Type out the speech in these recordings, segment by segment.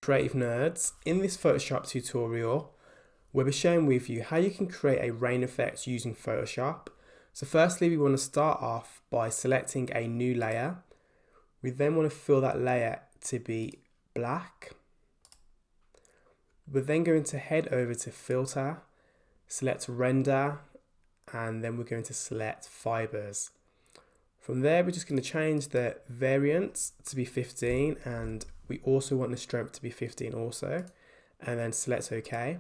Creative Nerds. In this Photoshop tutorial, we'll be sharing with you how you can create a rain effect using Photoshop. So firstly, we want to start off by selecting a new layer. We then want to fill that layer to be black. We're then going to head over to Filter, select Render, and then we're going to select Fibers. From there, we're just going to change the variance to be 15, and we also want the strength to be 15 also, and then select OK.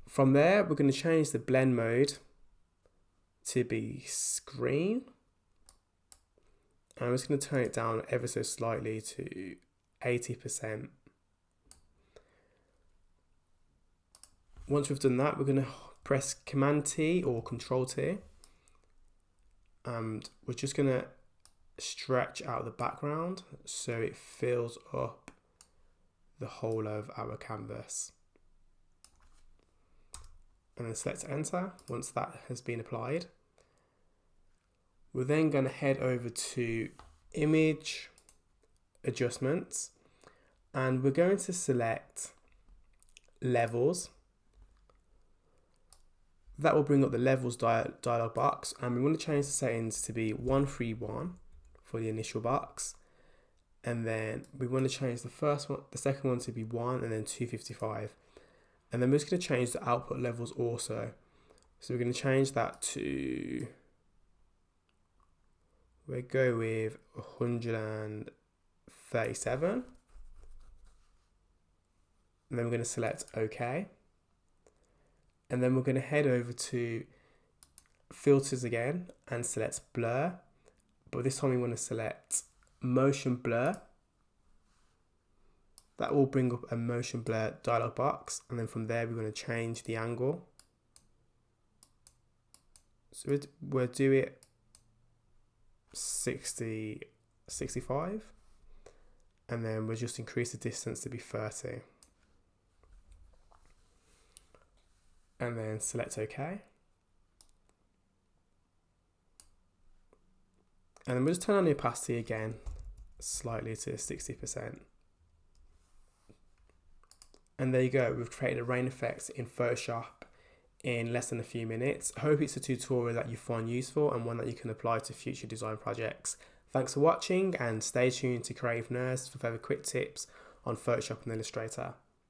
From there, we're going to change the blend mode to be screen. And I'm just going to turn it down ever so slightly to 80%. Once we've done that, we're going to press Command T or Control T. And we're just going to stretch out the background so it fills up the whole of our canvas. And then select Enter once that has been applied. We're then going to head over to Image Adjustments, and we're going to select Levels. That will bring up the Levels dialog box, and we want to change the settings to be 131 for the initial box, and then we want to change the second one to be 1, and then 255, and then we're just going to change the output levels also. So we're going to change that to, we'll go with 137, and then we're going to select OK. And then we're going to head over to Filters again and select Blur. But this time we want to select Motion Blur. That will bring up a Motion Blur dialog box. And then from there we're going to change the angle. So we'll do it 65. And then we'll just increase the distance to be 30. And then select OK. And then we'll just turn on the opacity again slightly to 60%. And there you go, we've created a rain effect in Photoshop in less than a few minutes. I hope it's a tutorial that you find useful and one that you can apply to future design projects. Thanks for watching, and stay tuned to Creative Nerds for further quick tips on Photoshop and Illustrator.